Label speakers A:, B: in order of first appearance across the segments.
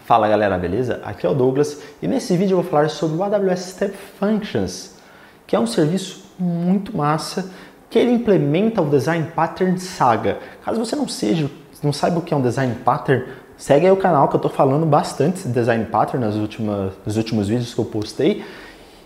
A: Fala galera, beleza? Aqui é o Douglas e nesse vídeo eu vou falar sobre o AWS Step Functions, que é um serviço muito massa que ele implementa o Design Pattern Saga. Caso você não saiba o que é um Design Pattern, segue aí o canal que eu estou falando bastante de Design Pattern nos últimos vídeos que eu postei.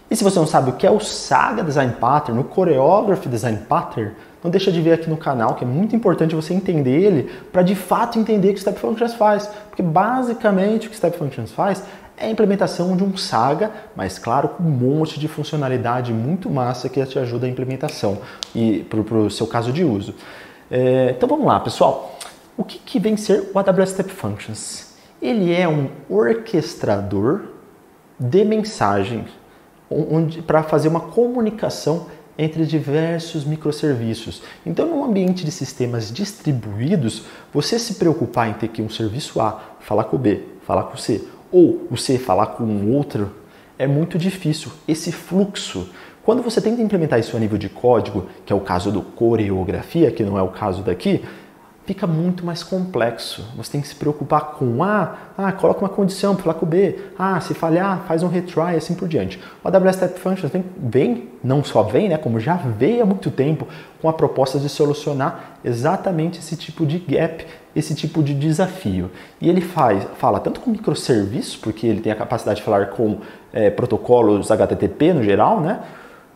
A: E se você não sabe o que é o Saga Design Pattern, o Choreography Design Pattern, não deixa de ver aqui no canal, que é muito importante você entender ele para de fato entender o que o Step Functions faz. Porque basicamente o que o Step Functions faz é a implementação de um Saga, mas claro, com um monte de funcionalidade muito massa que te ajuda a implementação e para o seu caso de uso. Então vamos lá, pessoal. O que vem ser o AWS Step Functions? Ele é um orquestrador de mensagens para fazer uma comunicação entre diversos microserviços. Então, num ambiente de sistemas distribuídos, você se preocupar em ter que um serviço A falar com o B, falar com o C, ou o C falar com o outro, é muito difícil. Esse fluxo, quando você tenta implementar isso a nível de código, que é o caso do coreografia, que não é o caso daqui, fica muito mais complexo. Você tem que se preocupar com coloca uma condição para falar com o B. Se falhar, faz um retry, assim por diante. O AWS Step Functions não só vem, né, como já veio há muito tempo com a proposta de solucionar exatamente esse tipo de gap, esse tipo de desafio. E ele fala tanto com microserviços, porque ele tem a capacidade de falar com protocolos HTTP no geral, né?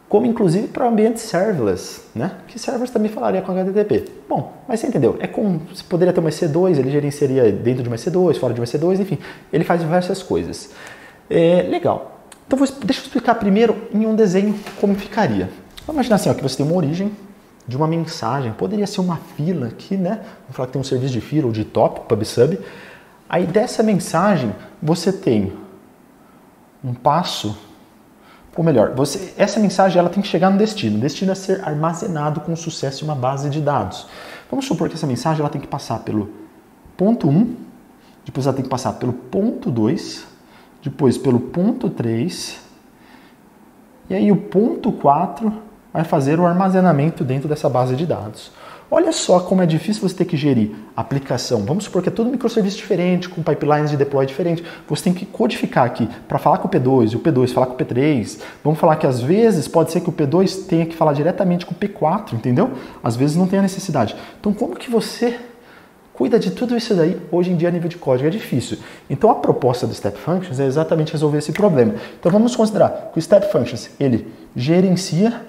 A: Como inclusive para ambientes serverless, né? Que servers também falaria com HTTP. Bom, mas você entendeu? Você poderia ter uma EC2, ele gerenciaria dentro de uma EC2, fora de uma EC2, enfim, ele faz diversas coisas. Legal. Então deixa eu explicar primeiro em um desenho como ficaria. Vamos imaginar assim, ó, que você tem uma origem de uma mensagem, poderia ser uma fila aqui, né? Vamos falar que tem um serviço de fila ou de top, PubSub. Aí dessa mensagem você tem um passo. Ou melhor, essa mensagem ela tem que chegar no destino. O destino é ser armazenado com sucesso em uma base de dados. Vamos supor que essa mensagem ela tem que passar pelo ponto 1, depois ela tem que passar pelo ponto 2, depois pelo ponto 3, e aí o ponto 4 vai fazer o armazenamento dentro dessa base de dados. Olha só como é difícil você ter que gerir a aplicação. Vamos supor que é tudo microserviço diferente, com pipelines de deploy diferente. Você tem que codificar aqui para falar com o P2 e o P2 falar com o P3. Vamos falar que às vezes pode ser que o P2 tenha que falar diretamente com o P4, entendeu? Às vezes não tem a necessidade. Então como que você cuida de tudo isso daí hoje em dia a nível de código? É difícil. Então a proposta do Step Functions é exatamente resolver esse problema. Então vamos considerar que o Step Functions ele gerencia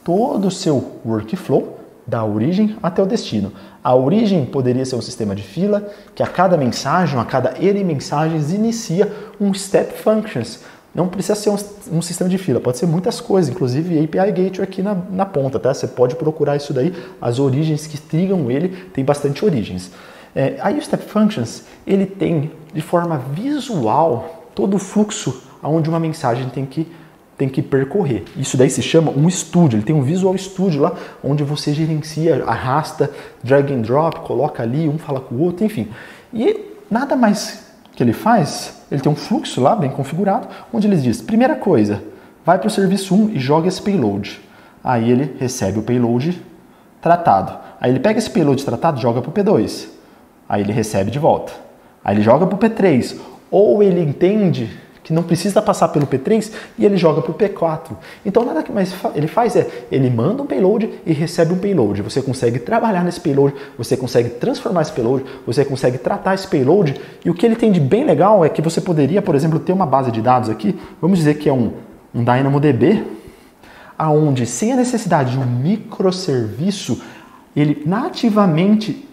A: todo o seu workflow, da origem até o destino. A origem poderia ser um sistema de fila, que a cada mensagem, a cada N mensagens, inicia um Step Functions. Não precisa ser um sistema de fila, pode ser muitas coisas, inclusive API Gateway aqui na ponta, tá? Você pode procurar isso daí, as origens que trigam ele, tem bastante origens. Aí o Step Functions, ele tem de forma visual todo o fluxo onde uma mensagem tem que percorrer. Isso daí se chama um studio, ele tem um Visual Studio lá, onde você gerencia, arrasta, drag and drop, coloca ali, um fala com o outro, enfim. E nada mais que ele faz, ele tem um fluxo lá, bem configurado, onde ele diz, primeira coisa, vai para o serviço 1 e joga esse payload. Aí ele recebe o payload tratado. Aí ele pega esse payload tratado e joga para o P2. Aí ele recebe de volta. Aí ele joga para o P3. Ou ele entende que não precisa passar pelo P3 e ele joga para o P4. Então nada que mais ele faz ele manda um payload e recebe um payload. Você consegue trabalhar nesse payload, você consegue transformar esse payload, você consegue tratar esse payload, e o que ele tem de bem legal é que você poderia, por exemplo, ter uma base de dados aqui, vamos dizer que é um DynamoDB, aonde sem a necessidade de um microserviço, ele nativamente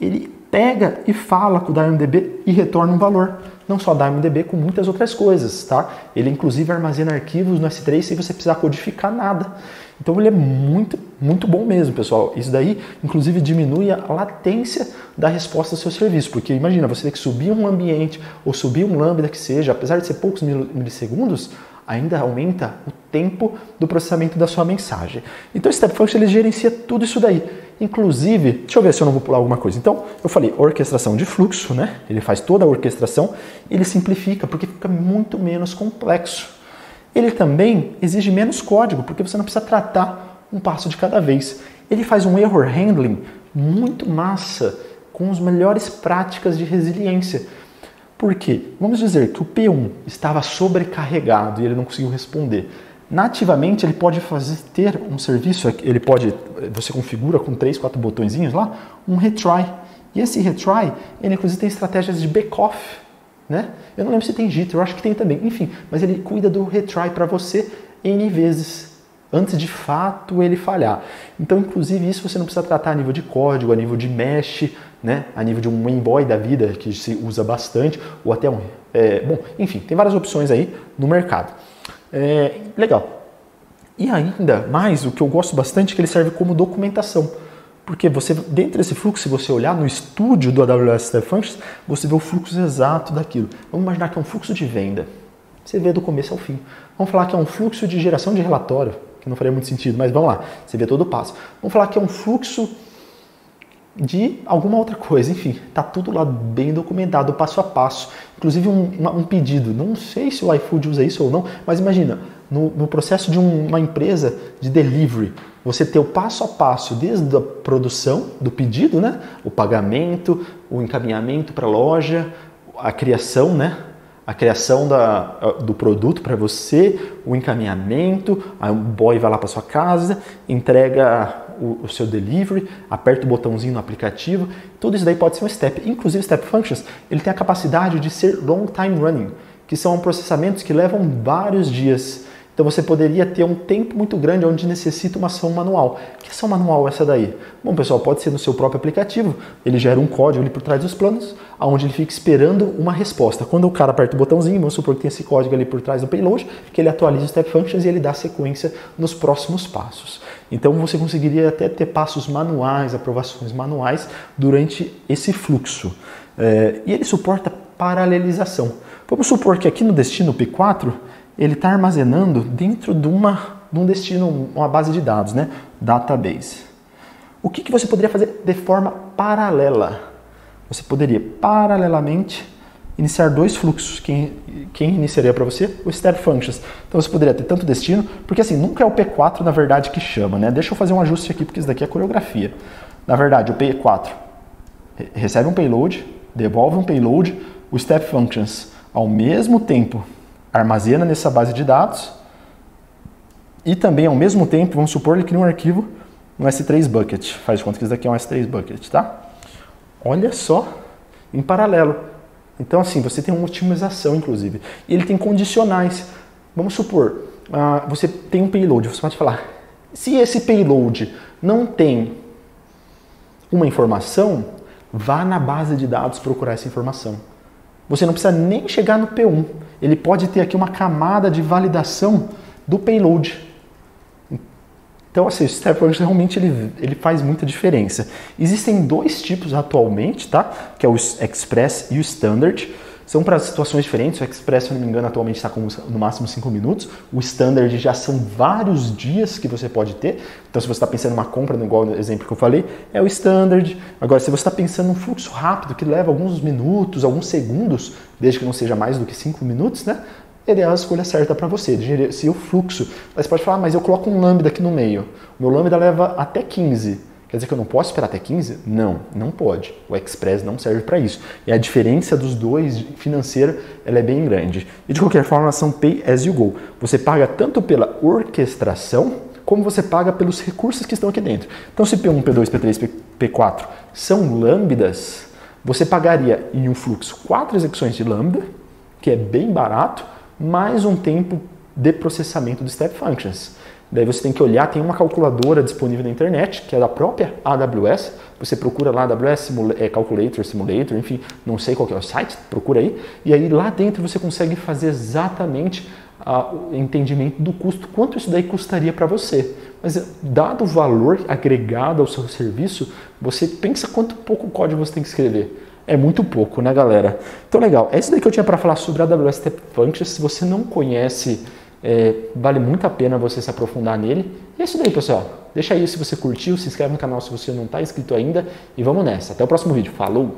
A: pega e fala com o DynamoDB e retorna um valor. Não só DynamoDB, com muitas outras coisas, tá? Ele inclusive armazena arquivos no S3 sem você precisar codificar nada. Então ele é muito, muito bom mesmo, pessoal. Isso daí, inclusive, diminui a latência da resposta ao seu serviço. Porque imagina, você ter que subir um ambiente ou subir um lambda que seja, apesar de ser poucos milissegundos, ainda aumenta o tempo do processamento da sua mensagem. Então o Step Function ele gerencia tudo isso daí. Inclusive, deixa eu ver se eu não vou pular alguma coisa. Então, eu falei orquestração de fluxo, né? Ele faz toda a orquestração, ele simplifica porque fica muito menos complexo. Ele também exige menos código, porque você não precisa tratar um passo de cada vez. Ele faz um error handling muito massa, com as melhores práticas de resiliência. Por quê? Vamos dizer que o P1 estava sobrecarregado e ele não conseguiu responder. Nativamente ele pode ter um serviço, você configura com 3, 4 botõezinhos lá, um retry. E esse retry, ele inclusive tem estratégias de back-off, né? Eu não lembro se tem jitter, eu acho que tem também. Enfim, mas ele cuida do retry para você N vezes, antes de fato ele falhar. Então, inclusive, isso você não precisa tratar a nível de código, a nível de mesh, né? A nível de um Envoy da vida, que se usa bastante, ou até bom, enfim, tem várias opções aí no mercado. Legal. E ainda mais, o que eu gosto bastante é que ele serve como documentação. Porque dentro desse fluxo, se você olhar no estúdio do AWS Step Functions, você vê o fluxo exato daquilo. Vamos imaginar que é um fluxo de venda. Você vê do começo ao fim. Vamos falar que é um fluxo de geração de relatório, que não faria muito sentido, mas vamos lá. Você vê todo o passo. Vamos falar que é um fluxo de alguma outra coisa. Enfim, está tudo lá bem documentado, passo a passo. Inclusive um pedido. Não sei se o iFood usa isso ou não, mas imagina, no processo de uma empresa de delivery, você ter o passo a passo, desde a produção do pedido, né? O pagamento, o encaminhamento para a loja, a criação, né? A criação do produto para você, o encaminhamento, aí o boy vai lá para sua casa, entrega o seu delivery, aperta o botãozinho no aplicativo, tudo isso daí pode ser um step. Inclusive, Step Functions, ele tem a capacidade de ser long time running, que são processamentos que levam vários dias. Então você poderia ter um tempo muito grande onde necessita uma ação manual. Que ação manual é essa daí? Bom, pessoal, pode ser no seu próprio aplicativo. Ele gera um código ali por trás dos planos, onde ele fica esperando uma resposta. Quando o cara aperta o botãozinho, vamos supor que tem esse código ali por trás do payload, que ele atualiza o Step Functions e ele dá sequência nos próximos passos. Então você conseguiria até ter passos manuais, aprovações manuais durante esse fluxo. E ele suporta paralelização. Vamos supor que aqui no destino P4, ele está armazenando dentro de um destino, uma base de dados, né? Database. O que você poderia fazer de forma paralela? Você poderia, paralelamente, iniciar dois fluxos. Quem iniciaria para você? O Step Functions. Então você poderia ter tanto destino, porque assim, nunca é o P4, na verdade, que chama, né? Deixa eu fazer um ajuste aqui, porque isso daqui é coreografia. Na verdade, o P4 recebe um payload, devolve um payload, o Step Functions, ao mesmo tempo, armazena nessa base de dados e também, ao mesmo tempo, vamos supor, ele cria um arquivo no S3 Bucket. Faz de conta que isso daqui é um S3 Bucket, tá? Olha só, em paralelo. Então, assim, você tem uma otimização, inclusive. E ele tem condicionais. Vamos supor, você tem um payload, você pode falar, se esse payload não tem uma informação, vá na base de dados procurar essa informação. Você não precisa nem chegar no P1. Ele pode ter aqui uma camada de validação do payload. Então, assim, o Step Functions realmente ele faz muita diferença. Existem dois tipos atualmente, tá? Que é o Express e o Standard. São para situações diferentes. O Express, se eu não me engano, atualmente está com no máximo 5 minutos. O Standard já são vários dias que você pode ter. Então, se você está pensando em uma compra, igual no exemplo que eu falei, é o Standard. Agora, se você está pensando em um fluxo rápido, que leva alguns minutos, alguns segundos, desde que não seja mais do que 5 minutos, né? Ele é a escolha certa para você. Se o fluxo... Mas você pode falar, mas eu coloco um lambda aqui no meio. O meu lambda leva até 15. Quer dizer que eu não posso esperar até 15? Não, não pode. O Express não serve para isso. E a diferença dos dois, financeira, ela é bem grande. E de qualquer forma, são pay as you go. Você paga tanto pela orquestração, como você paga pelos recursos que estão aqui dentro. Então, se P1, P2, P3, P4 são lambdas, você pagaria em um fluxo 4 execuções de lambda, que é bem barato, mais um tempo de processamento do Step Functions. Daí você tem que olhar, tem uma calculadora disponível na internet, que é da própria AWS. Você procura lá AWS Calculator, Simulator, enfim, não sei qual que é o site, procura aí. E aí lá dentro você consegue fazer exatamente o entendimento do custo, quanto isso daí custaria para você. Mas dado o valor agregado ao seu serviço, você pensa quanto pouco código você tem que escrever. É muito pouco, né, galera? Então, legal. É isso daí que eu tinha para falar sobre a AWS Step Functions. Se você não conhece, vale muito a pena você se aprofundar nele. E é isso daí, pessoal. Deixa aí se você curtiu, se inscreve no canal se você não está inscrito ainda. E vamos nessa. Até o próximo vídeo. Falou!